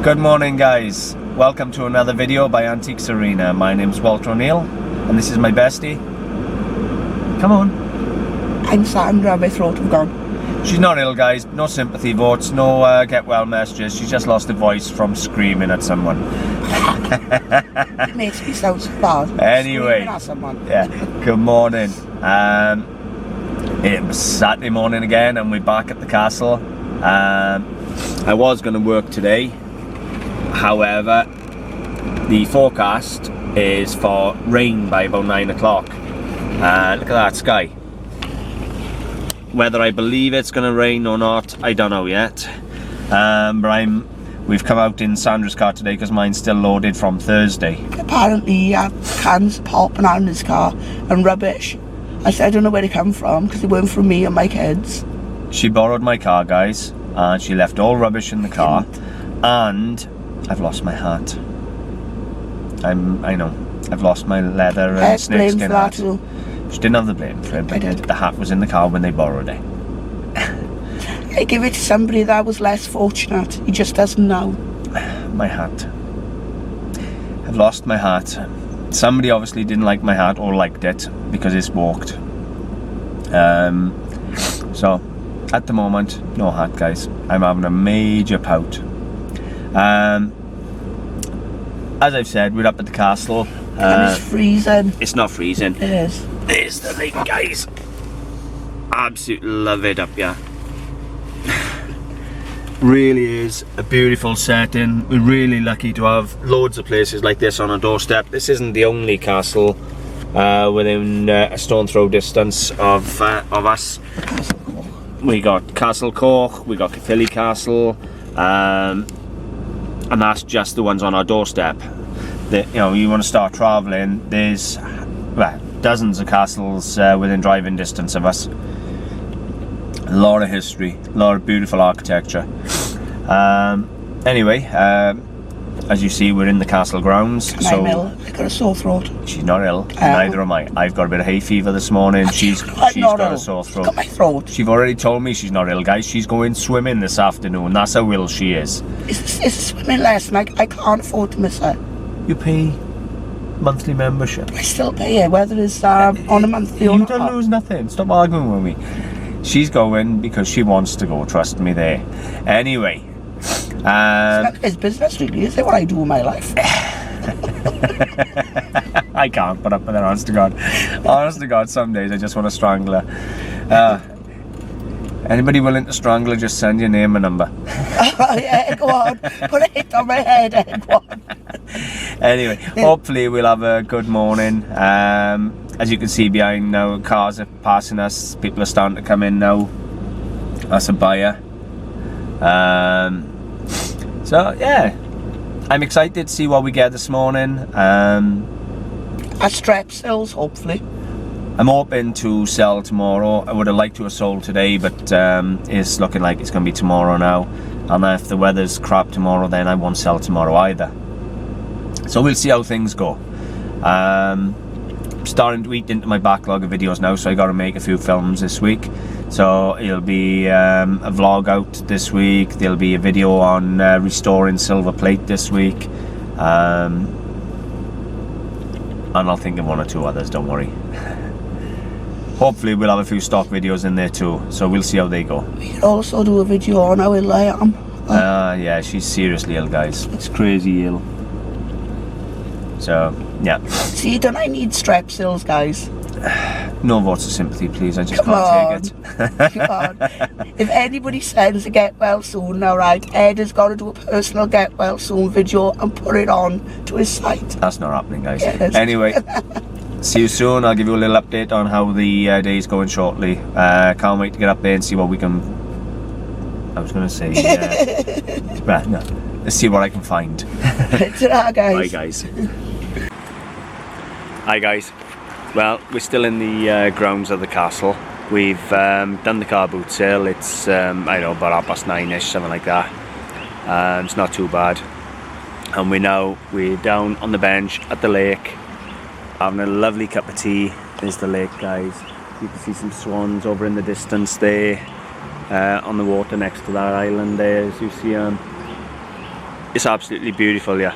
Good morning guys, welcome to another video by Antiques Arena. My name's Walter O'Neill and this is my bestie. Come on. I'm Sandra, my throat have gone. She's not ill guys, no sympathy votes, no get well messages, she just lost her voice from screaming at someone. It makes me sound so bad. Anyway, Screaming at someone. Yeah, good morning. It was Saturday morning again and we're back at the castle. I was going to work today. However, the forecast is for rain by about 9 o'clock. Look at that sky. Whether I believe it's going to rain or not, I don't know yet. But we've come out in Sandra's car today because mine's still loaded from Thursday. Apparently he had cans popping out in his car and rubbish. I said I don't know where they come from because they weren't from me and my kids. She borrowed my car guys and she left all rubbish in the car and I've lost my hat. I know. I've lost my leather and snakeskin hat. Too. She didn't have the blame for it, but the hat was in the car when they borrowed it. I give it to somebody that was less fortunate. He just doesn't know. My hat. I've lost my hat. Somebody obviously didn't like my hat or liked it because it's walked. So at the moment, no hat guys. I'm having a major pout. As I've said, we're up at the castle. And it's freezing. It's not freezing. It is. There's the lake, guys. Absolutely love it up here. Really is a beautiful setting. We're really lucky to have loads of places like this on our doorstep. This isn't the only castle within a stone throw distance of us. We got Castle Cork, we got Caerphilly Castle, and that's just the ones on our doorstep. You want to start travelling, there's dozens of castles within driving distance of us. A lot of history, a lot of beautiful architecture. Anyway, as you see, we're in the castle grounds. And I'm ill. I've got a sore throat. She's not ill, neither am I. I've got a bit of hay fever this morning. She's got a sore throat. She's got my throat. She's already told me she's not ill, guys. She's going swimming this afternoon. That's how ill she is. It's a swimming lesson. I can't afford to miss it. You pay monthly membership. I still pay it, whether it's on a monthly or not. You don't lose nothing. Stop arguing with me. She's going because she wants to go. Trust me there. Anyway. It's not his business really, is it, what I do in my life? I can't put up with it, honest to God. Honest to God, some days I just want to strangle her. Anybody willing to strangle her, just send your name and number. Yeah, go on. Put a hit on my head, go on. Anyway, hopefully we'll have a good morning. As you can see behind now, cars are passing us. People are starting to come in now. That's a buyer. So yeah, I'm excited to see what we get this morning. A strap sells, hopefully. I'm hoping to sell tomorrow. I would have liked to have sold today, but it's looking like it's going to be tomorrow now. And if the weather's crap tomorrow, then I won't sell tomorrow either. So we'll see how things go. Starting to eat into my backlog of videos now, so I got to make a few films this week. So it'll be a vlog out this week. There'll be a video on restoring silver plate this week, and I'll think of one or two others, don't worry. Hopefully we'll have a few stock videos in there too, so we'll see how they go. We could also do a video on how ill I am. Yeah, she's seriously ill guys. It's crazy ill. So yeah. See, don't I need strepsils, guys? No votes of sympathy, please. I just Come can't take it. Come on. If anybody sends a get well soon, alright, Ed has got to do a personal get well soon video and put it on to his site. That's not happening, guys. Yes. Anyway, see you soon. I'll give you a little update on how the day is going shortly. Can't wait to get up there and see what we can. I was going to say. No. Let's see what I can find. Ta-ra, guys. Bye, guys. Hi, guys. Well, we're still in the grounds of the castle. We've done the car boot sale. It's, I don't know, about 9:30ish, something like that. It's not too bad. And we're down on the bench at the lake, having a lovely cup of tea. There's the lake, guys. You can see some swans over in the distance there, on the water next to that island there, as you see on. It's absolutely beautiful, yeah.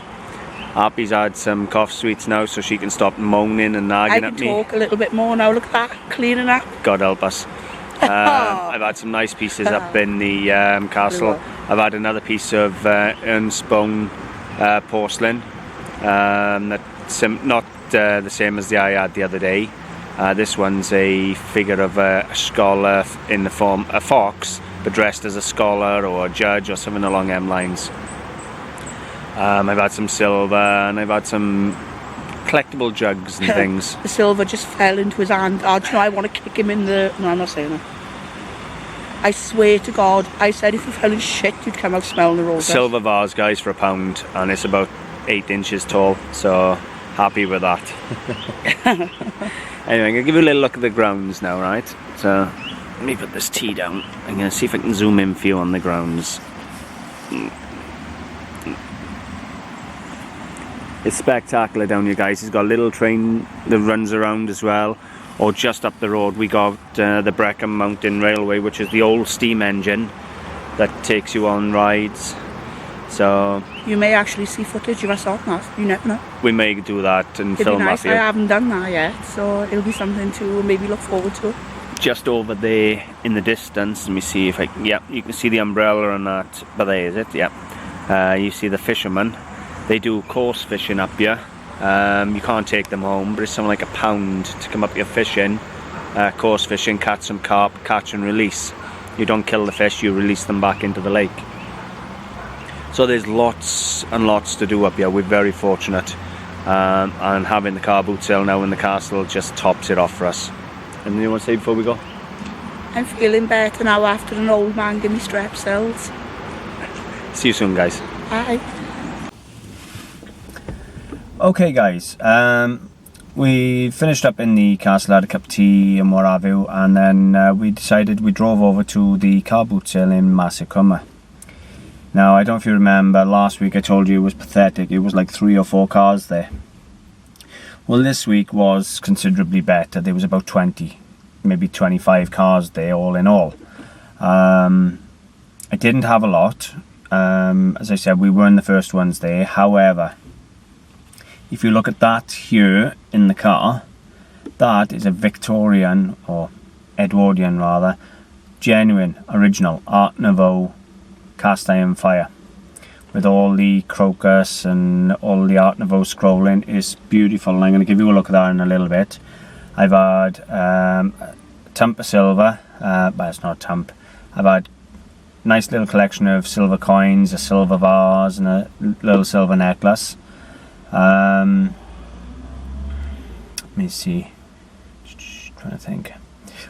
Happy's had some cough sweets now, so she can stop moaning and nagging at me. I can talk a little bit more now. Look at that, cleaning up. God help us. I've had some nice pieces up in the castle. I've had another piece of Ernstbone porcelain. That's not the same as the I had the other day. This one's a figure of a scholar in the form a fox, but dressed as a scholar or a judge or something along them lines. I've had some silver and I've had some collectible jugs and things. The silver just fell into his hand. Oh, do you know, I want to kick him in the... No, I'm not saying that. I swear to God, I said if you fell in shit, you'd come out smelling the roses. Silver vase, guys, for £1, and it's about 8 inches tall, so happy with that. Anyway, I'm going to give you a little look at the grounds now, right? So, let me put this tea down. I'm going to see if I can zoom in for you on the grounds. It's spectacular down here, guys. It's got a little train that runs around as well. Or just up the road we got the Brecon Mountain Railway, which is the old steam engine that takes you on rides. So you may actually see footage of us on that. You never know. We may do that and film that for you. I haven't done that yet, so it'll be something to maybe look forward to. Just over there in the distance, let me see if I can... Yeah, you can see the umbrella on that. But there is it, yeah. You see the fishermen. They do coarse fishing up here. You can't take them home, but it's something like £1 to come up here fishing. Coarse fishing, catch some carp, catch and release. You don't kill the fish, you release them back into the lake. So there's lots and lots to do up here. We're very fortunate. And having the car boot sale now in the castle just tops it off for us. Anything you want to say before we go? I'm feeling better now after an old man gave me strep cells. See you soon, guys. Bye. Okay, guys, we finished up in the castle, had a cup of tea and what have you, and then we drove over to the car boot sale in Merthyr. Now, I don't know if you remember, last week I told you it was pathetic. It was like 3 or 4 cars there. Well, this week was considerably better. There was about 20, maybe 25 cars there, all in all. I didn't have a lot. As I said, we weren't the first ones there. However, if you look at that here in the car, that is a Victorian, or Edwardian rather, genuine, original Art Nouveau cast iron fire. With all the crocus and all the Art Nouveau scrolling. It's beautiful, and I'm going to give you a look at that in a little bit. I've had a tump of silver, but it's not a tump. I've had a nice little collection of silver coins, a silver vase and a little silver necklace. Let me see, trying to think.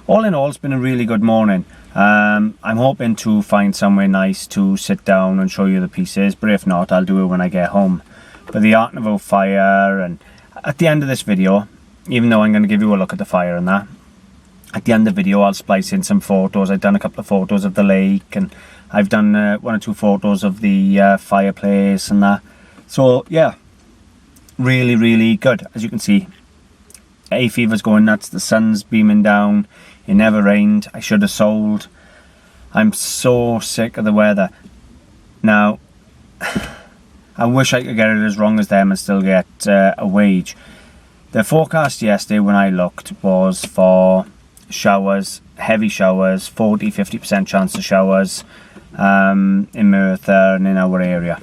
All in all, it's been a really good morning. I'm hoping to find somewhere nice to sit down and show you the pieces, but if not, I'll do it when I get home. But the Art Nouveau fire, and at the end of this video, even though I'm going to give you a look at the fire and that, at the end of the video I'll splice in some photos. I've done a couple of photos of the lake, and I've done 1 or 2 photos of the fireplace and that. So yeah, really, really good. As you can see, hay fever's going nuts, the sun's beaming down, it never rained. I should have sold. I'm so sick of the weather. Now, I wish I could get it as wrong as them and still get a wage. The forecast yesterday when I looked was for showers, heavy showers, 40-50% chance of showers in Merthyr and in our area.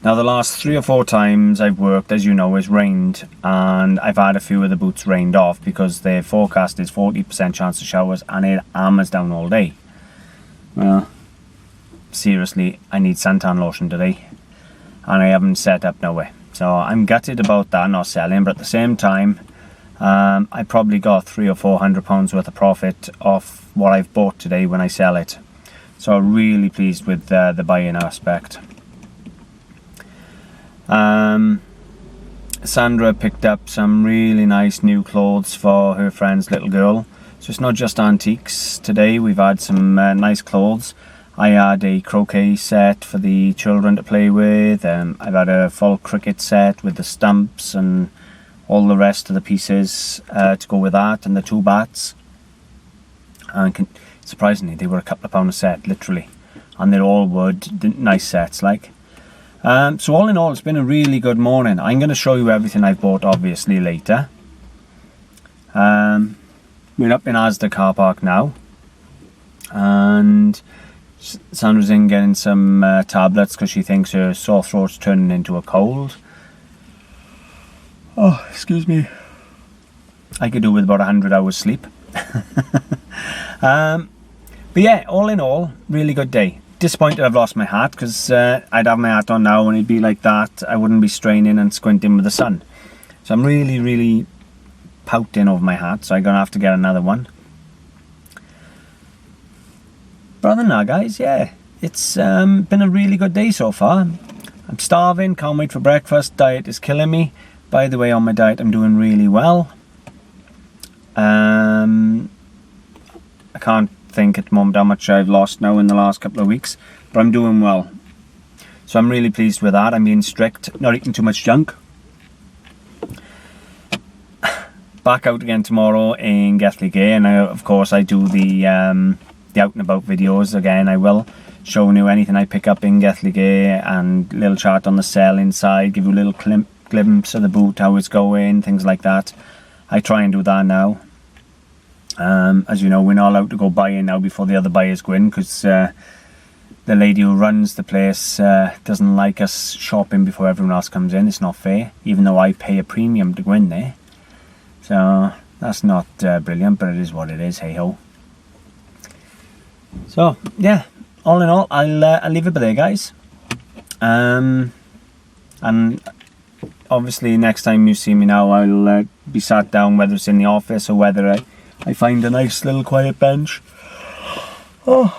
Now, the last 3 or 4 times I've worked, as you know, it's rained, and I've had a few of the boots rained off because their forecast is 40% chance of showers and it hammers down all day. Well, seriously, I need suntan lotion today, and I haven't set up nowhere. So I'm gutted about that not selling, but at the same time, I probably got £300 or £400 worth of profit off what I've bought today when I sell it. So I'm really pleased with the buying aspect. Sandra picked up some really nice new clothes for her friend's little girl. So it's not just antiques today, we've had some nice clothes. I had a croquet set for the children to play with. I've had a full cricket set with the stumps and all the rest of the pieces to go with that, and the 2 bats. And surprisingly, they were a couple of pound a set, literally. And they're all wood, nice sets like. So all in all, it's been a really good morning. I'm going to show you everything I've bought obviously later. We're up in Asda car park now, and Sandra's in getting some tablets because she thinks her sore throat's turning into a cold. Oh, excuse me. I could do with about 100 hours sleep. But yeah, all in all, really good day. Disappointed I've lost my hat, because I'd have my hat on now and it'd be like that. I wouldn't be straining and squinting with the sun. So I'm really pouting over my hat, so I'm gonna have to get another one. But other than that, guys, yeah, it's been a really good day so far. I'm starving, can't wait for breakfast. Diet is killing me. By the way, on my diet I'm doing really well. I can't think at the moment how much I've lost now in the last couple of weeks, but I'm doing well. So I'm really pleased with that. I'm being strict, not eating too much junk. Back out again tomorrow in Gethley Gay, and of course I do the out and about videos again. I will showing you anything I pick up in Gethley Gay and little chart on the sale inside, give you a little glimpse of the boot, how it's going, things like that. I try and do that now. As you know, we're not allowed to go buying now before the other buyers go in, because the lady who runs the place doesn't like us shopping before everyone else comes in. It's not fair, even though I pay a premium to go in there. So that's not brilliant, but it is what it is, hey ho. So yeah, all in all, I'll leave it there, guys. And obviously next time you see me now, I'll be sat down, whether it's in the office or whether I find a nice little quiet bench. Oh,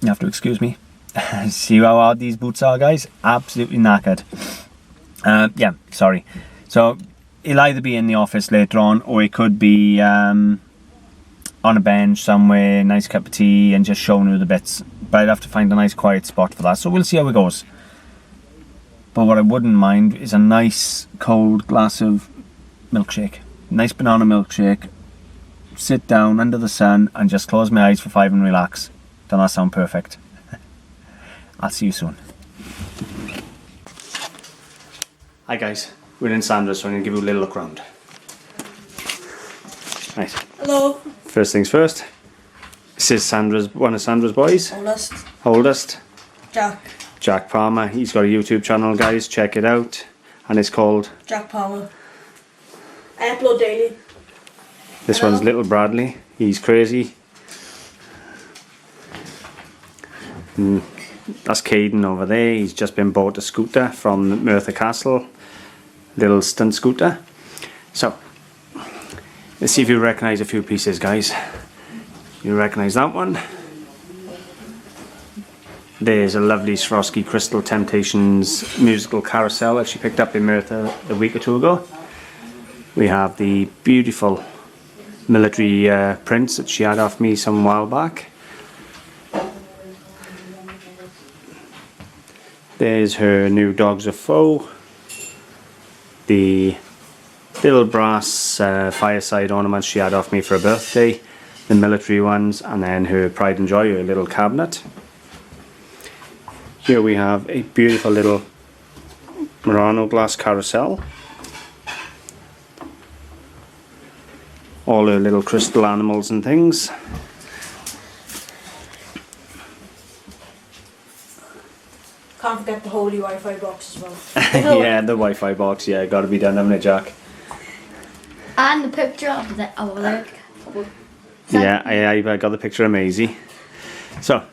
you have to excuse me. See how hard these boots are, guys? Absolutely knackered. Yeah, sorry. So it'll either be in the office later on, or it could be on a bench somewhere, nice cup of tea, and just showing you the bits. But I'd have to find a nice quiet spot for that, so we'll see how it goes. But what I wouldn't mind is a nice cold glass of milkshake. Nice banana milkshake. Sit down under the sun and just close my eyes for 5 and relax. Doesn't that sound perfect? I'll see you soon. Hi guys, we're in Sandras, so I'm going to give you a little look around. Right. Hello. First things first. This is Sandra's, one of Sandra's boys. Oldest. Jack Palmer. He's got a YouTube channel, guys. Check it out. And it's called Jack Palmer. I upload daily. This one's little Bradley. He's crazy. That's Caden over there. He's just been bought a scooter from Merthyr Castle. Little stunt scooter. So, let's see if you recognise a few pieces, guys. You recognise that one? There's a lovely Swarovski Crystal Temptations musical carousel that she picked up in Merthyr a week or two ago. We have the beautiful military prints that she had off me some while back. There's her new Dogs of Foe. The little brass fireside ornaments she had off me for a birthday. The military ones, and then her Pride and Joy, her little cabinet. Here we have a beautiful little Murano glass carousel. All her little crystal animals and things. Can't forget the holy Wi-Fi box as well. Yeah, the Wi-Fi box, yeah, gotta be done, haven't it, Jack? And the picture of the Yeah, I got the picture of Maisie. So,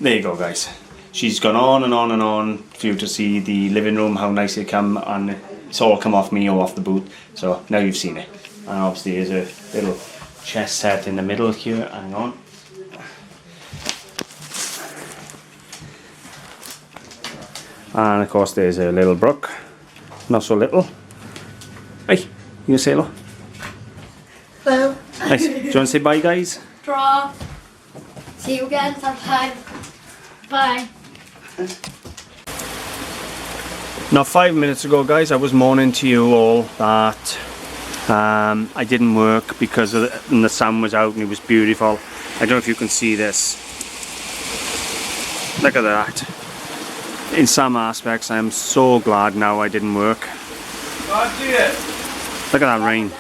there you go, guys. She's gone on and on and on for you to see the living room, how nice it come, and it's all come off me or off the boot. So now you've seen it. And obviously there's a little chest set in the middle here. Hang on. And of course there's a little Brooke. Not so little. Hey, you gonna say hello? Hello. Nice. Do you want to say bye, guys? Draw. See you again sometime. Bye. Now 5 minutes ago, guys, I was moaning to you all that I didn't work because the sun was out and it was beautiful. I don't know if you can see this. Look at that. In some aspects I am so glad now I didn't work. Look at that rain.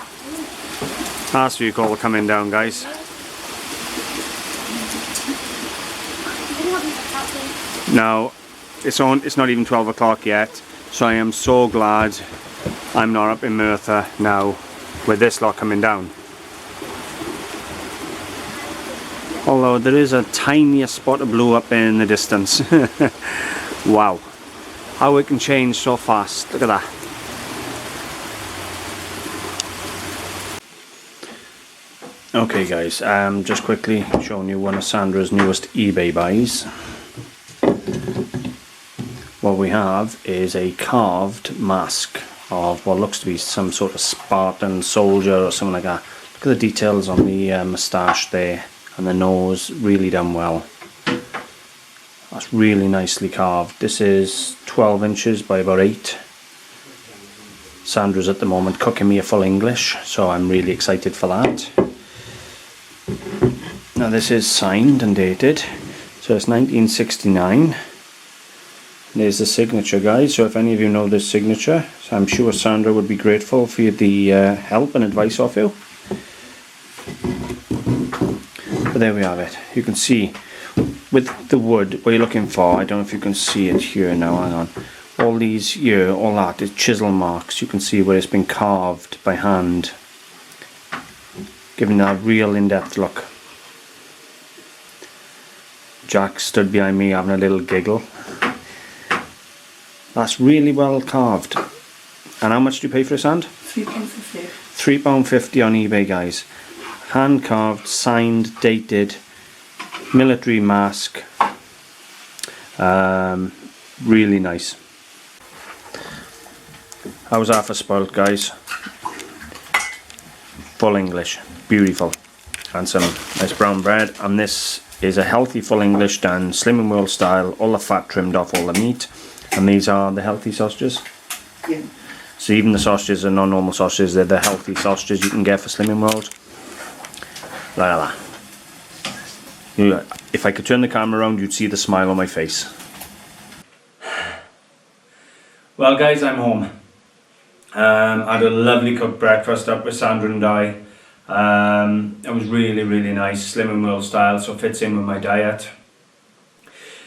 That's what you call coming down, guys. Now it's not even 12 o'clock yet, so I am so glad I'm not up in Merthyr now with this lot coming down. Although there is a tiniest spot of blue up in the distance. Wow, how it can change so fast. Look at that. Okay guys, just quickly showing you one of Sandra's newest eBay buys. What we have is a carved mask of what looks to be some sort of Spartan soldier or something like that. Look at the details on the moustache there and the nose, really done well. That's really nicely carved. This is 12 inches by about 8. Sandra's at the moment cooking me a full English, so I'm really excited for that. Now this is signed and dated, so it's 1969. There's the signature, guys, so if any of you know this signature, so I'm sure Sandra would be grateful for the help and advice of you. But there we have it. You can see with the wood, what you're looking for, I don't know if you can see it here now, hang on. All these here, all that is chisel marks. You can see where it's been carved by hand, giving that real in-depth look. Jack stood behind me having a little giggle. That's really well carved. And how much do you pay for this hand? £3.50. £3.50 on eBay, guys. Hand carved, signed, dated, military mask. Really nice. How's that for spoilt, guys? Full English, beautiful, and some nice brown bread. And this is a healthy full English done Slim and World style, all the fat trimmed off all the meat. And these are the healthy sausages. Yeah. So even the sausages are not normal sausages, they're the healthy sausages you can get for Slim and World. Look at that. If I could turn the camera around, you'd see the smile on my face. Well guys, I'm home. I had a lovely cooked breakfast up with Sandra and I. It was really nice, Slim and World style, so it fits in with my diet.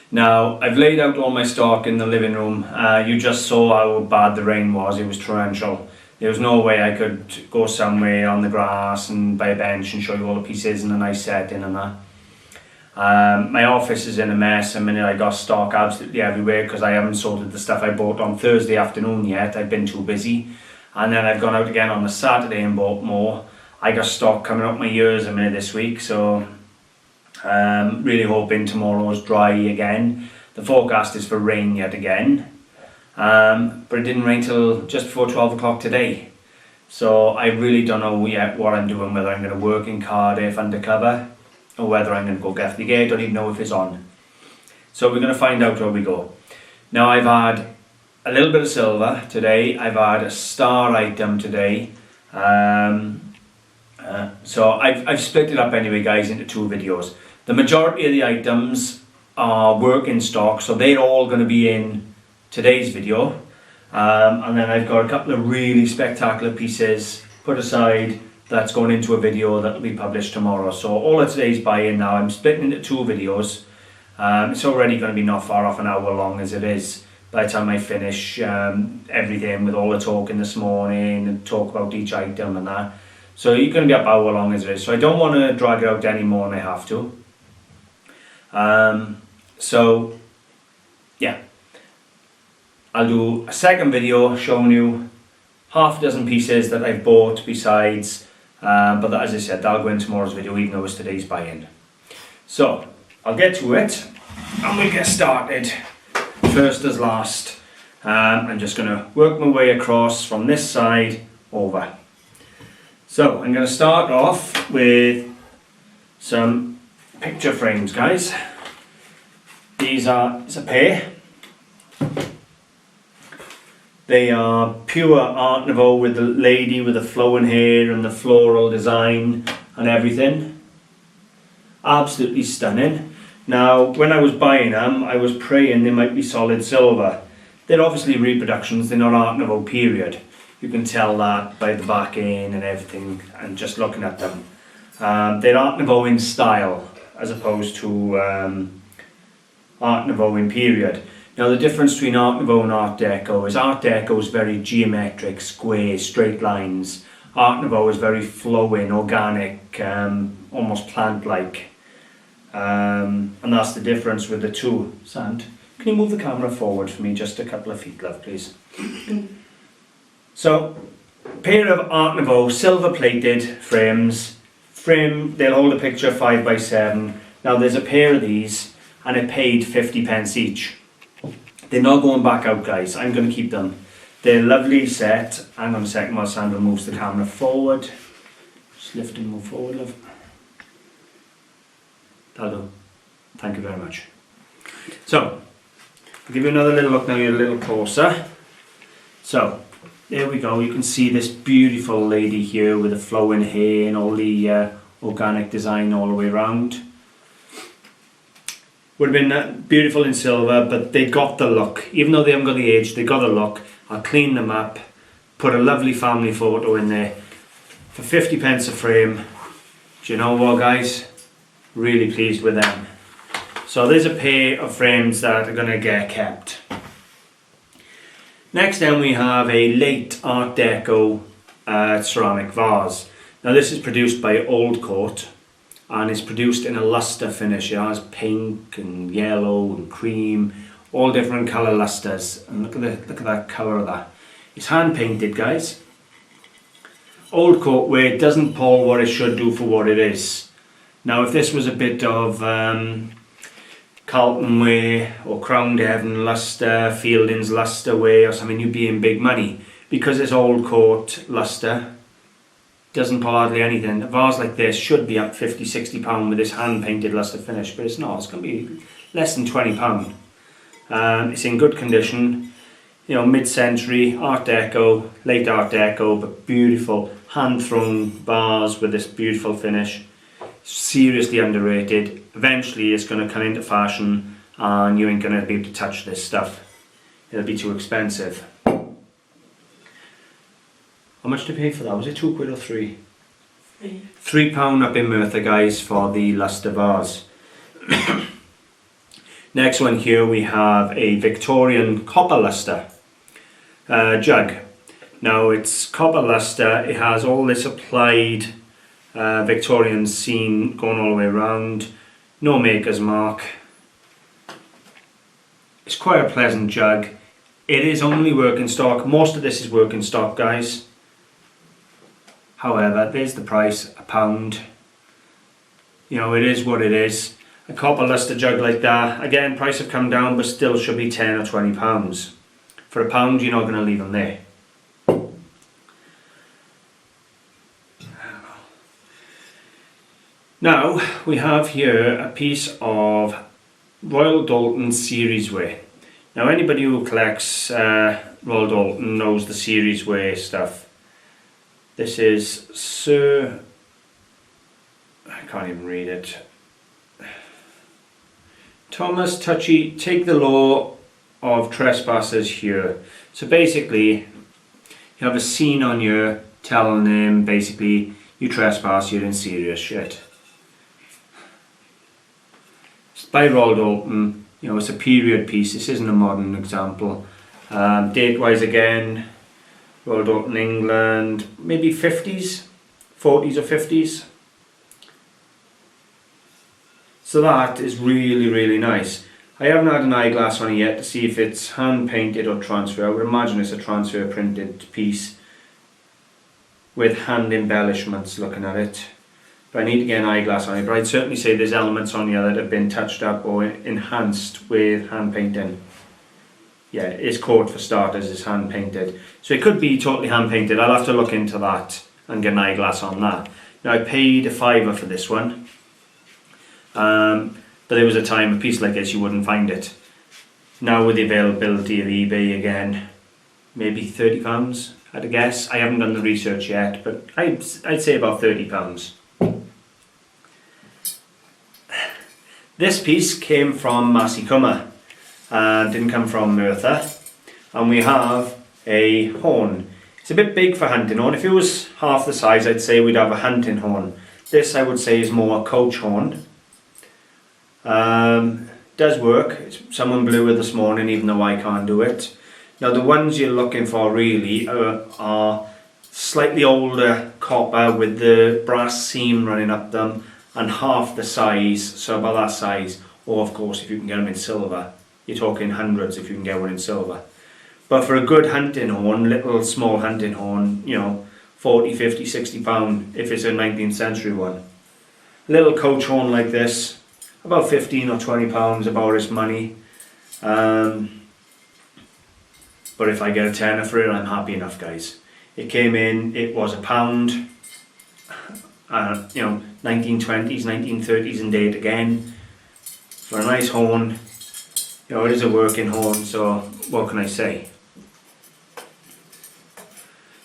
Now, I've laid out all my stock in the living room. You just saw how bad the rain was. It was torrential. There was no way I could go somewhere on the grass and by a bench and show you all the pieces in a nice setting and that. My office is in a mess. I mean, I got stock absolutely everywhere because I haven't sorted the stuff I bought on Thursday afternoon yet. I've been too busy. And then I've gone out again on the Saturday and bought more. I got stock coming up my ears a minute this week, so really hoping tomorrow's dry again. The forecast is for rain yet again, but it didn't rain till just before 12 o'clock today. So I really don't know yet what I'm doing, whether I'm going to work in Cardiff undercover or whether I'm going to go get the gate. I don't even know if it's on. So we're going to find out where we go. Now I've had a little bit of silver today. I've had a star item today. So I've split it up anyway, guys, into 2 videos. The majority of the items are work in stock, so they're all going to be in today's video. And then I've got a couple of really spectacular pieces put aside that's going into a video that will be published tomorrow. So all of today's buy-in now, I'm splitting into 2 videos. It's already going to be not far off an hour long as it is by the time I finish everything with all the talking this morning and talk about each item and that. So you're going to be up hour long as it is. So I don't want to drag it out any more than I have to. So yeah, I'll do a second video showing you half a dozen pieces that I've bought besides, but that, as I said, that'll go in tomorrow's video even though it's today's buy-in. So I'll get to it and we'll get started. First as last, I'm just going to work my way across from this side over. So I'm going to start off with some picture frames, guys. It's a pair. They are pure Art Nouveau with the lady with the flowing hair and the floral design and everything. Absolutely stunning. Now, when I was buying them, I was praying they might be solid silver. They're obviously reproductions, they're not Art Nouveau period. You can tell that by the backing and everything, and just looking at them. They're Art Nouveau in style, as opposed to Art Nouveau in period. Now the difference between Art Nouveau and Art Deco is Art Deco is very geometric, square, straight lines. Art Nouveau is very flowing, organic, almost plant-like. And that's the difference with the two. Sand, can you move the camera forward for me just a couple of feet, love, please? So, pair of Art Nouveau silver-plated frames. They'll hold a picture 5x7. Now there's a pair of these, and it paid 50p each. They're not going back out, guys. I'm going to keep them. They're lovely set. Hang on a second while Sandra moves the camera forward. Just lift and move forward, love. That'll do. Thank you very much. So, I'll give you another little look now. You're a little closer. So, there we go. You can see this beautiful lady here with the flowing hair and all the organic design all the way around. Would have been beautiful in silver, but they got the look. Even though they haven't got the age, they got the look. I'll clean them up, put a lovely family photo in there. For 50p a frame, do you know what, guys? Really pleased with them. So there's a pair of frames that are going to get kept. Next then we have a late Art Deco ceramic vase. Now this is produced by Old Coat, and it's produced in a luster finish. It has pink and yellow and cream, all different colour lusters. And look at that colour of that. It's hand painted, guys. Old Coat where it doesn't pull what it should do for what it is. Now if this was a bit of Carlton Way or Crown Devon luster, Fielding's luster way or something, you'd be in big money. Because it's Old Coat luster, doesn't pull hardly anything. A vase like this should be up £50–60 with this hand painted luster finish, but it's not. It's going to be less than £20. It's in good condition, you know, mid-century Art Deco, late Art Deco, but beautiful hand thrown vase with this beautiful finish. Seriously underrated. Eventually it's going to come into fashion and you ain't going to be able to touch this stuff. It'll be too expensive. How much to pay for that? Was it £2 or £3? £3 up in Merthyr, guys, for the luster vase. Next one here we have a Victorian copper luster jug. Now it's copper luster. It has all this applied Victorian scene going all the way around. No maker's mark. It's quite a pleasant jug. It is only working stock. Most of this is working stock, guys. However, there's the price, £1. You know, it is what it is. A copper luster jug like that, again, price have come down, but still should be £10 or £20. For £1, you're not going to leave them there. Now, we have here a piece of Royal Doulton series way. Now, anybody who collects Royal Doulton knows the series way stuff. This is Sir, I can't even read it. Thomas Touchy, take the law of trespassers here. So basically, you have a scene on here telling him basically, you trespass, you're in serious shit. It's by Royal Doulton, you know, it's a period piece, this isn't a modern example. Date wise again, Royal Doulton, England, maybe 50s, 40s or 50s. So that is really, really nice. I haven't had an eyeglass on it yet to see if it's hand painted or transfer. I would imagine it's a transfer printed piece with hand embellishments looking at it. But I need to get an eyeglass on it. But I'd certainly say there's elements on here that have been touched up or enhanced with hand painting. Yeah, it's coat for starters, is hand painted. So it could be totally hand painted. I'll have to look into that and get an eyeglass on that. Now I paid £5 for this one. But there was a time a piece like this you wouldn't find it. Now with the availability of eBay again, maybe £30 at a guess. I haven't done the research yet, but I'd say about £30. This piece came from Merthyr and didn't come from Merthyr, and we have a horn. It's a bit big for hunting horn. If it was half the size, I'd say we'd have a hunting horn. This, I would say, is more a coach horn. Does work. Someone blew it this morning, even though I can't do it. Now the ones you're looking for really are slightly older copper with the brass seam running up them, and half the size, so about that size, or of course if you can get them in silver. You're talking hundreds if you can get one in silver. But for a good hunting horn, little small hunting horn, you know, 40, 50, 60 pound if it's a 19th century one. Little coach horn like this, about 15 or 20 pounds, about its money. But if I get a tenner for it, I'm happy enough, guys. It came in, it was £1. You know, 1920s, 1930s and date again. For a nice horn, you know, it is a working horn, so what can I say?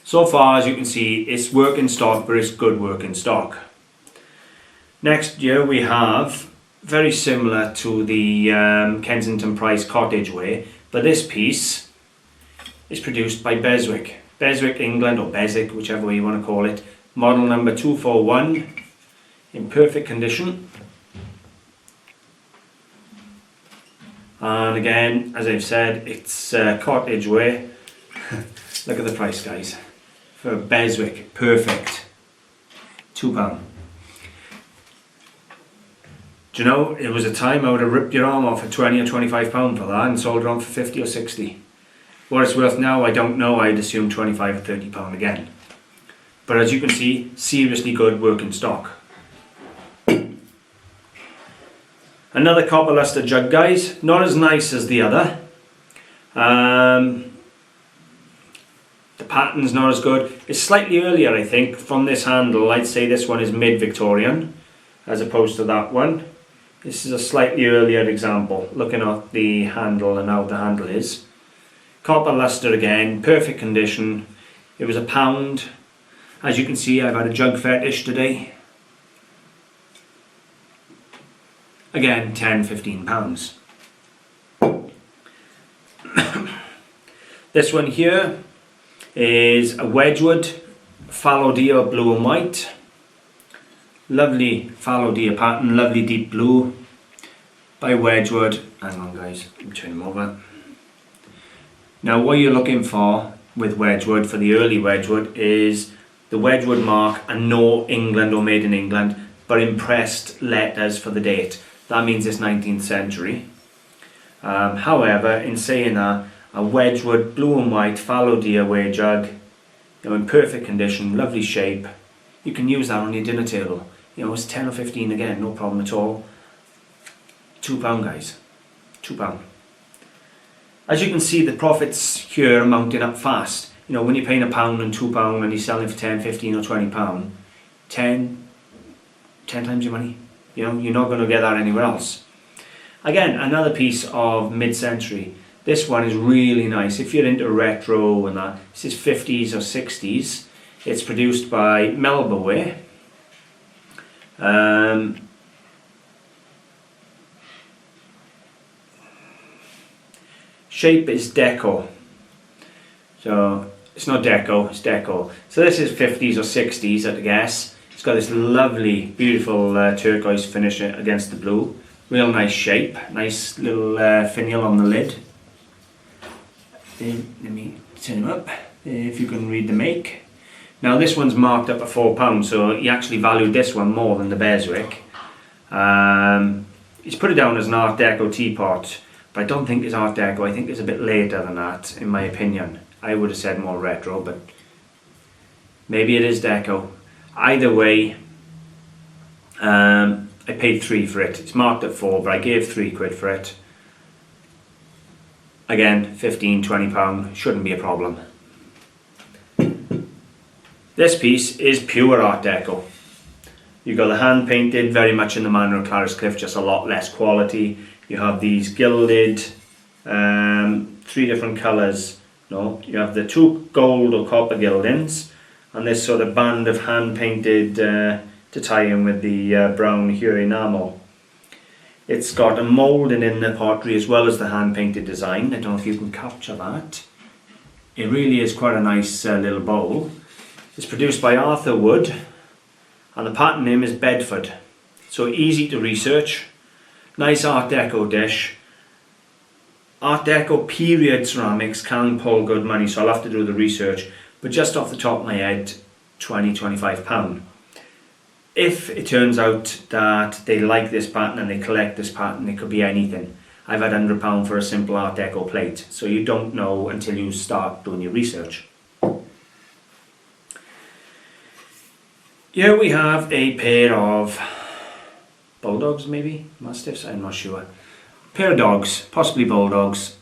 So far, as you can see, it's working stock, but it's good working stock. Next year we have, very similar to the Kensington Price Cottage Way, but this piece is produced by Beswick. Beswick, England, or Beswick, whichever way you want to call it. Model number 241, in perfect condition. And again, as I've said, it's Cottage Way. Look at the price, guys. For Beswick, perfect. £2. Do you know, it was a time I would have ripped your arm off for 20 or 25 pound for that and sold it on for 50 or 60. What it's worth now, I don't know. I'd assume 25 or 30 pound again. But as you can see, seriously good working stock. Another copper luster jug, guys. Not as nice as the other. The pattern's not as good. It's slightly earlier, I think, from this handle. I'd say this one is mid-Victorian as opposed to that one. This is a slightly earlier example, looking at the handle and how the handle is. Copper luster again, perfect condition. It was £1. As you can see, I've had a jug fetish today. Again, 10, 15 pounds. This one here is a Wedgewood fallow deer blue and white. Lovely fallow deer pattern, lovely deep blue by Wedgewood. Hang on, guys, let me turn them over. Now what you're looking for with Wedgewood, for the early Wedgewood, is the Wedgewood mark and no England or made in England, but impressed letters for the date. That means it's 19th century. However, in saying that, a Wedgewood blue and white fallow deer way jug, you know, in perfect condition, lovely shape. You can use that on your dinner table. You know, it's 10 or 15 again, no problem at all. £2, guys. £2. As you can see, the profits here are mounting up fast. You know, when you're paying £1 and £2 and you're selling for 10, 15 or 20 pound, 10 times your money. You know, you're not going to get that anywhere else. Again, another piece of mid-century. This one is really nice. If you're into retro and that, this is 50s or 60s. It's produced by Merthyr. Shape is Deco. So it's not Deco, it's Deco. So this is 50s or 60s at a guess. It's got this lovely, beautiful turquoise finish against the blue. Real nice shape, nice little finial on the lid. Let me turn him up, if you can read the make. Now this one's marked up at £4, so he actually valued this one more than the Beswick. He's put it down as an Art Deco teapot, but I don't think it's Art Deco. I think it's a bit later than that, in my opinion. I would have said more retro, but maybe it is Deco. Either way, I paid £3 for it. It's marked at £4, but I gave £3 for it. Again, 15, 20 pound, shouldn't be a problem. This piece is pure Art Deco. You've got the hand painted, very much in the manner of Claret Jug, just a lot less quality. You have these gilded, 3 different colours No, you have the 2 gold or copper gildings and this sort of band of hand painted to tie in with the brown Hue enamel. It's got a moulding in the pottery as well as the hand painted design. I don't know if you can capture that. It really is quite a nice little bowl. It's produced by Arthur Wood and the pattern name is Bedford. So easy to research. Nice Art Deco dish. Art Deco period ceramics can pull good money, so I'll have to do the research. But just off the top of my head, £20–25. If it turns out that they like this pattern and they collect this pattern, it could be anything. I've had £100 for a simple Art Deco plate, so you don't know until you start doing your research. Here we have a pair of bulldogs, maybe? Mastiffs? I'm not sure. Pair of dogs, possibly bulldogs.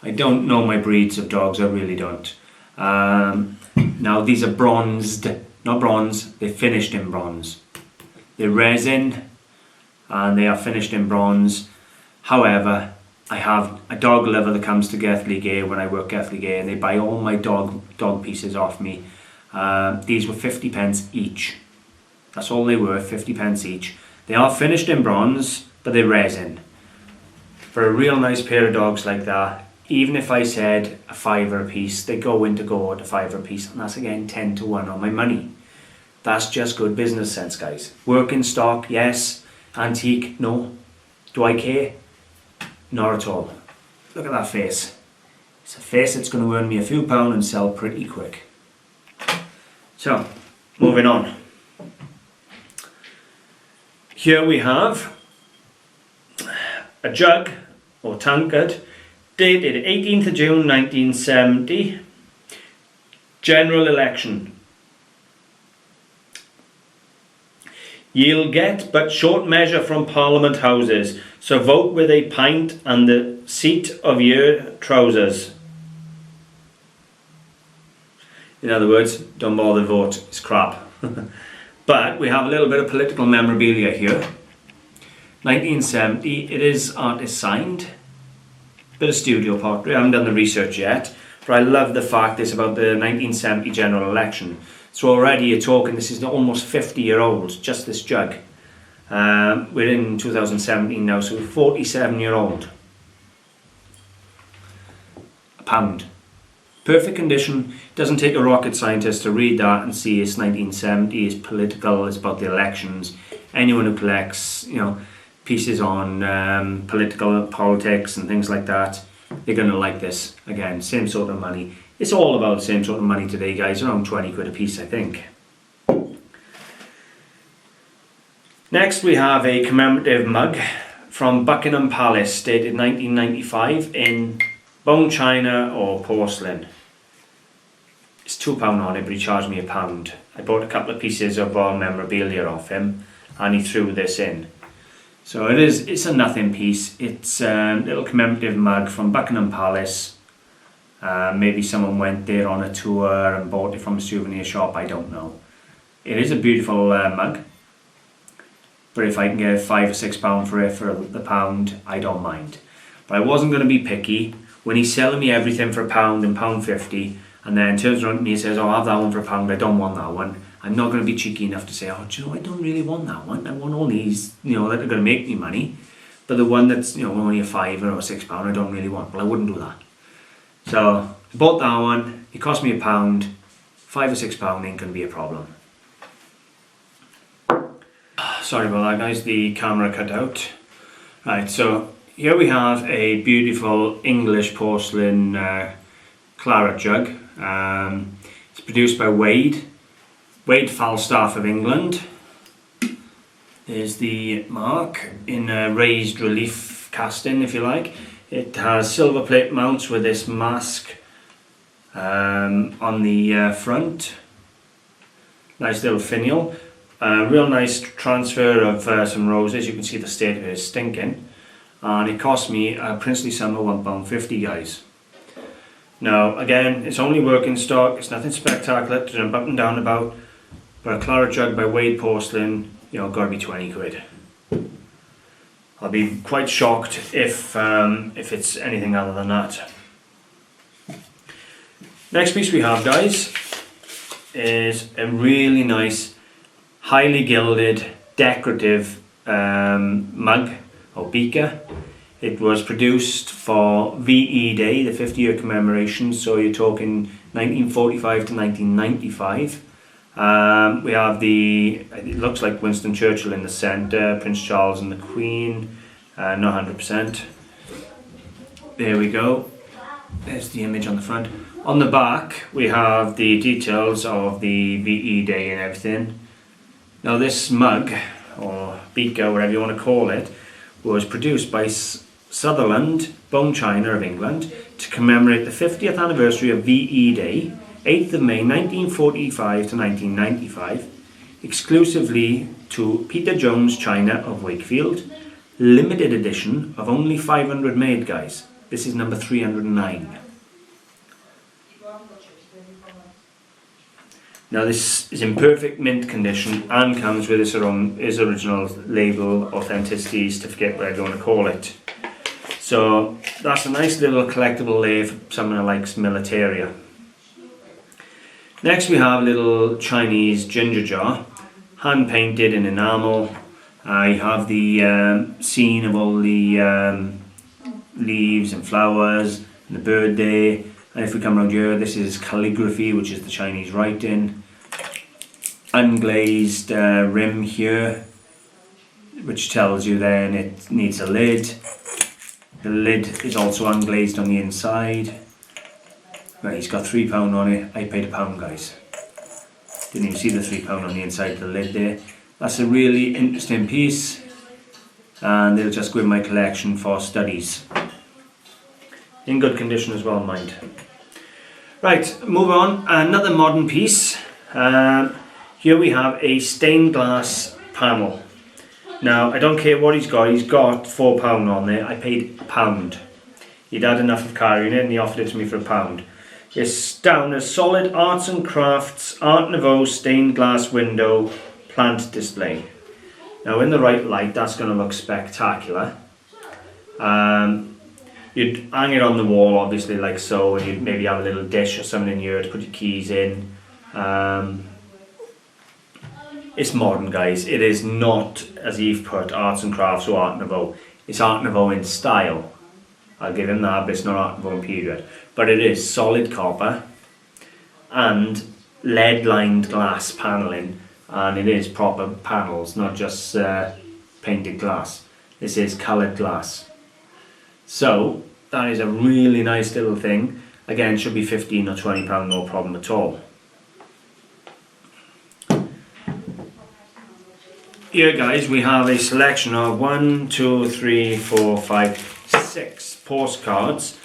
I don't know my breeds of dogs, I really don't. Now these are bronzed, not bronze, they're finished in bronze. They're resin and they are finished in bronze. However, I have a dog lover that comes to Gethley Gay when I work Gethley Gay and they buy all my dog pieces off me. These were 50p each. That's all they were, 50p each. They are finished in bronze, but they're resin. For a real nice pair of dogs like that, even if I said a £5 a piece, they go at a £5 a piece, and that's again 10–1 on my money. That's just good business sense, guys. Working stock, yes. Antique, no. Do I care? Not at all. Look at that face. It's a face that's going to earn me a few pounds and sell pretty quick. So, moving on. Here we have a jug or tankard dated 18th of June 1970. General election. Ye'll get but short measure from Parliament houses, so vote with a pint and the seat of your trousers. In other words, don't bother vote, it's crap. But we have a little bit of political memorabilia here. 1970, it is artist signed. Bit of studio pottery, I haven't done the research yet, but I love the fact it's about the 1970 general election. So already you're talking, this is almost 50-year-old, just this jug. We're in 2017 now, so 47-year-old. £1. Perfect condition. Doesn't take a rocket scientist to read that and see it's 1970, it's political, it's about the elections. Anyone who collects, pieces on politics and things like that, they're going to like this. Again, same sort of money. It's all about the same sort of money today, guys, around 20 quid a piece, I think. Next we have a commemorative mug from Buckingham Palace, dated 1995, in bone china or porcelain. It's £2 on it, but he charged me £1. I bought a couple of pieces of memorabilia off him and he threw this in. So it's a nothing piece. It's a little commemorative mug from Buckingham Palace. Maybe someone went there on a tour and bought it from a souvenir shop, I don't know. It is a beautiful mug, but if I can get £5 or £6 for it for the pound, I don't mind. But I wasn't going to be picky. When he's selling me everything for £1 and £1.50 and then turns around to me and says, I'll have that one for £1, I don't want that one. I'm not going to be cheeky enough to say, do you know, I don't really want that one. I want all these, that are going to make me money. But the one that's, only a £5 or £6, I don't really want. Well, I wouldn't do that. So I bought that one. It cost me £1. £5 or £6 ain't going to be a problem. Sorry about that, guys. The camera cut out. Right, so here we have a beautiful English porcelain Claret Jug. It's produced by Wade Falstaff of England. There's the mark in a raised relief casting, if you like. It has silver plate mounts with this mask on the front. Nice little finial. Real nice transfer of some roses. You can see the state of it is stinking. And it cost me a princely sum of £1.50, guys. Now, again, it's only working stock. It's nothing spectacular to jump up and down about. But a Claret Jug by Wade Porcelain, got to be 20 quid. I'll be quite shocked if it's anything other than that. Next piece we have, guys, is a really nice, highly gilded, decorative mug or beaker. It was produced for VE Day, the 50-year commemoration, so you're talking 1945 to 1995. We have it looks like Winston Churchill in the centre, Prince Charles and the Queen, not 100%. There we go, there's the image on the front. On the back we have the details of the VE Day and everything. Now this mug, or beaker, whatever you want to call it, was produced by Sutherland, Bone China of England, to commemorate the 50th anniversary of VE Day, 8th of May 1945 to 1995, exclusively to Peter Jones China of Wakefield. Limited edition of only 500 made, guys. This is number 309. Now this is in perfect mint condition and comes with his original label, authenticity certificate, whatever you want to call it. So that's a nice little collectible there for someone who likes militaria. Next we have a little Chinese ginger jar, hand painted in enamel. I have the scene of all the leaves and flowers and the bird there. And if we come around here, this is calligraphy, which is the Chinese writing. Unglazed rim here, which tells you then it needs a lid. The lid is also unglazed on the inside. Right, he's got £3 on it. I paid £1, guys. Didn't even see the £3 on the inside of the lid there. That's a really interesting piece, and it'll just go in my collection for studies. In good condition as well, mind. Right, move on. Another modern piece. Here we have a stained glass panel. Now, I don't care what he's got £4 on there. I paid £1. He'd had enough of carrying it and he offered it to me for £1. It's down as solid arts and crafts, Art Nouveau stained glass window, plant display. Now in the right light, that's going to look spectacular. You'd hang it on the wall, obviously, like so, and you'd maybe have a little dish or something in here to put your keys in. It's modern, guys. It is not, as Eve put, arts and crafts or Art Nouveau. It's Art Nouveau in style. I'll give him that, but it's not Art Nouveau in period. But it is solid copper and lead-lined glass panelling, and it is proper panels, not just painted glass. This is coloured glass. So that is a really nice little thing. Again, should be £15 or £20, no problem at all. Here, guys, we have a selection of 6 postcards.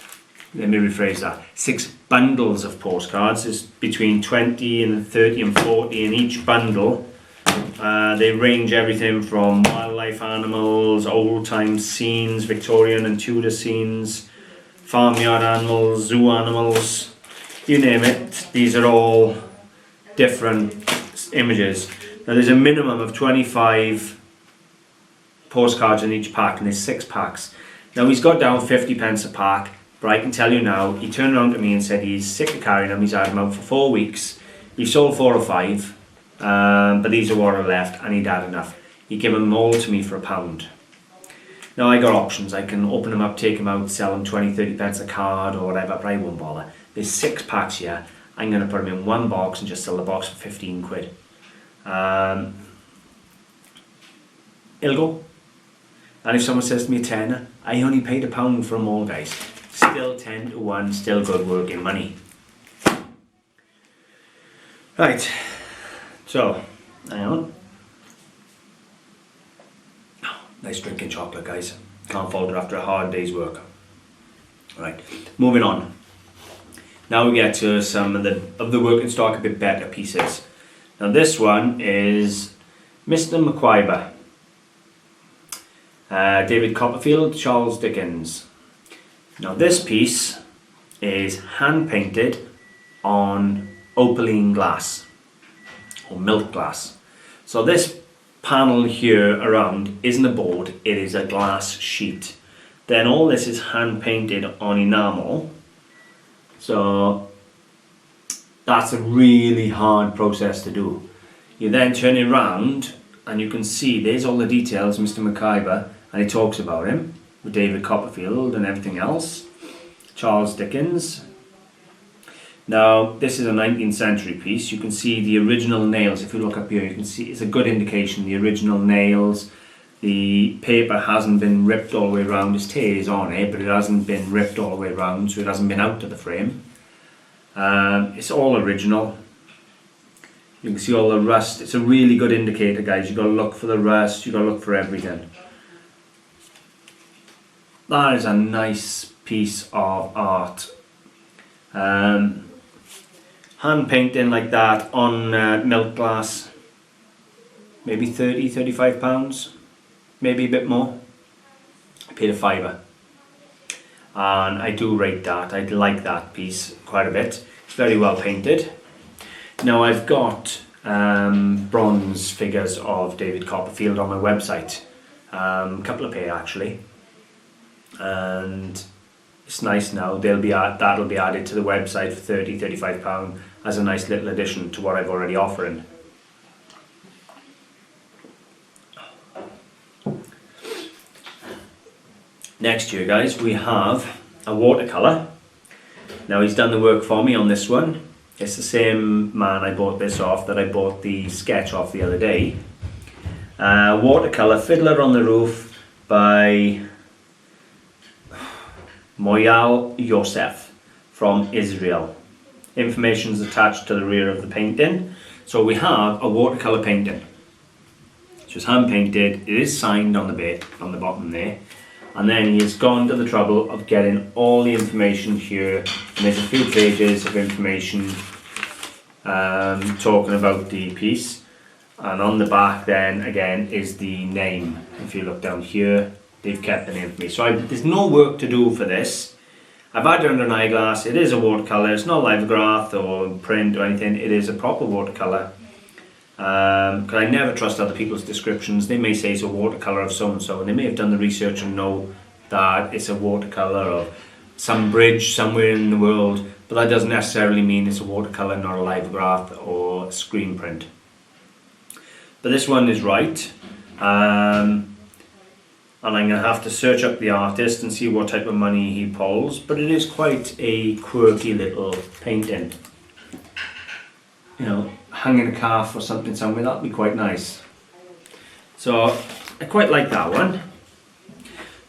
Let me rephrase that. 6 bundles of postcards. It's between 20 and 30 and 40 in each bundle. They range everything from wildlife animals, old-time scenes, Victorian and Tudor scenes, farmyard animals, zoo animals, you name it. These are all different images. Now there's a minimum of 25 postcards in each pack, and there's 6 packs. Now he's got down 50p a pack, but I can tell you now, he turned around to me and said he's sick of carrying them. He's had them out for 4 weeks. He sold 4 or 5, but these are what are left, and he'd had enough. He gave them all to me for £1. Now I got options. I can open them up, take them out, sell them 20-30p a card or whatever, but I won't bother. There's 6 packs here. I'm going to put them in one box and just sell the box for 15 quid. It'll go. And if someone says to me tenner, I only paid £1 for them all, guys. Still 10 to 1, still good working money. Right, so hang on. Nice drinking chocolate, guys. Can't fault it after a hard day's work. Right, moving on. Now we get to some of the working stock, a bit better pieces. Now this one is Mr. McCoy, David Copperfield, Charles Dickens. Now this piece is hand painted on opaline glass or milk glass. So this panel here around isn't a board, it is a glass sheet. Then all this is hand painted on enamel. So That's a really hard process to do. You then turn it around and you can see there's all the details, Mr. McCoy, and he talks about him with David Copperfield and everything else. Charles Dickens. Now this is a 19th century piece. You can see the original nails. If you look up here, you can see it's a good indication, the original nails. The paper hasn't been ripped all the way around. This tear is on it, but it hasn't been ripped all the way around, so it hasn't been out of the frame. It's all original. You can see all the rust. It's a really good indicator, guys. You've got to look for the rust, you've got to look for everything. That is a nice piece of art. Hand painting like that on milk glass, maybe 30-35 pounds, maybe a bit more. I paid £5, and I do rate that. I like that piece quite a bit. It's very well painted. Now I've got bronze figures of David Copperfield on my website, a couple of pair actually, and it's nice now. That'll be added to the website for £30-35 pounds as a nice little addition to what I've already offering. Next here, guys, we have a watercolour. Now he's done the work for me on this one. It's the same man I bought this off that I bought the sketch off the other day. Watercolour Fiddler on the Roof by Moyal Yosef from Israel. Information is attached to the rear of the painting. So we have a watercolour painting. It's just hand painted. It is signed on the bit on the bottom there. And then he has gone to the trouble of getting all the information here, and there's a few pages of information talking about the piece, and on the back then again is the name. If you look down here, they've kept the name for me. So there's no work to do for this. I've had it under an eyeglass. It is a watercolour. It's not lithograph or print or anything. It is a proper watercolour. Because I never trust other people's descriptions. They may say it's a watercolour of so and so, and they may have done the research and know that it's a watercolour of some bridge somewhere in the world, but that doesn't necessarily mean it's a watercolour, not a lithograph or screen print. But this one is right, and I'm going to have to search up the artist and see what type of money he pulls, but it is quite a quirky little painting. You know, hanging a calf or something somewhere, that'd be quite nice. So I quite like that one.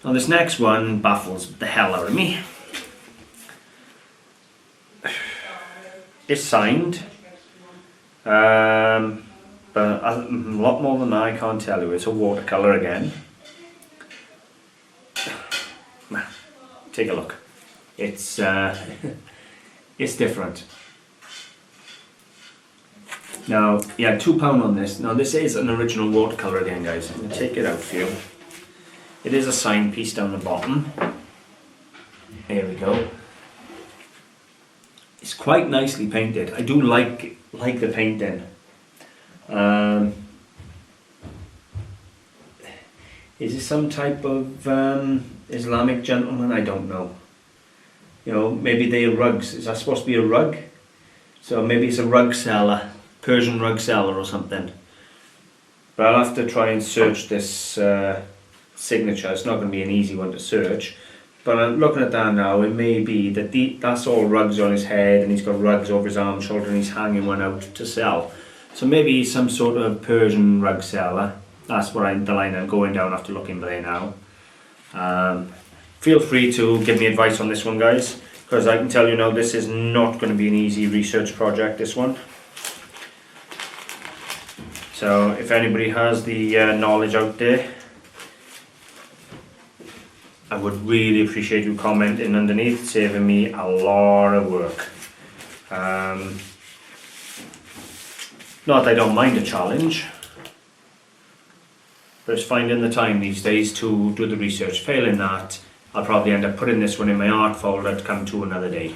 Now this next one baffles the hell out of me. It's signed, but a lot more than I can't tell you. It's a watercolour again. Take a look. It's it's different. Now, yeah, £2 on this. Now this is an original watercolour again, guys. I'm going to take it out for you. It is a signed piece down the bottom. There we go. It's quite nicely painted. I do like the painting. Is this some type of Islamic gentleman? I don't know. You know, maybe they are rugs. Is that supposed to be a rug? So maybe it's a rug seller. Persian rug seller or something. But I'll have to try and search this signature. It's not going to be an easy one to search. But I'm looking at that now, it may be that that's all rugs on his head, and he's got rugs over his arm, shoulder, and he's hanging one out to sell. So maybe he's some sort of Persian rug seller. That's the line I'm going down after looking there now. Feel free to give me advice on this one, guys, because I can tell you now this is not going to be an easy research project, this one. So if anybody has the knowledge out there, I would really appreciate you commenting underneath, saving me a lot of work. Not that I don't mind a challenge, but it's finding the time these days to do the research. Failing that, I'll probably end up putting this one in my art folder to come to another day.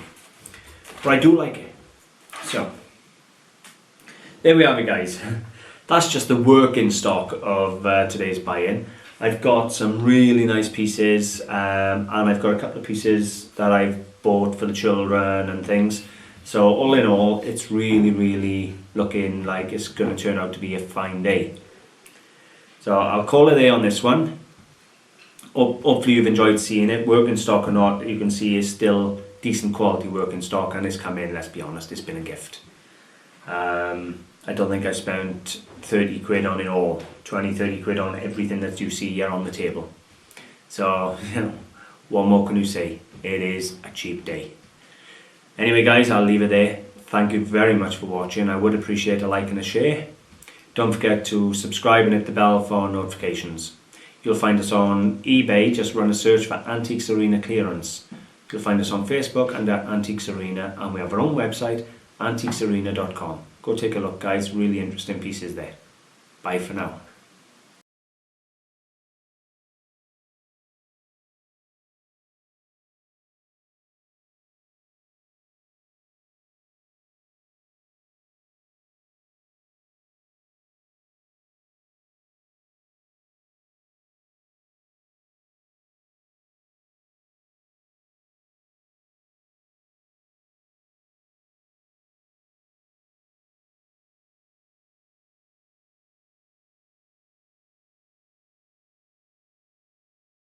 But I do like it. So, there we have it, guys. That's just the working stock of today's buy-in. I've got some really nice pieces, and I've got a couple of pieces that I've bought for the children and things. So all in all, it's really looking like it's going to turn out to be a fine day. So I'll call it there on this one. Hopefully you've enjoyed seeing it. Working stock or not, you can see is still decent quality working stock, and it's come in, let's be honest, it's been a gift. I don't think I spent 30 quid on it all, 20-30 quid on everything that you see here on the table. So, you know, what more can you say? It is a cheap day. Anyway guys, I'll leave it there. Thank you very much for watching. I would appreciate a like and a share. Don't forget to subscribe and hit the bell for notifications. You'll find us on eBay, just run a search for Antiques Arena Clearance. You'll find us on Facebook under Antiques Arena, and we have our own website, antiquesarena.com. Go take a look guys, really interesting pieces there. Bye for now.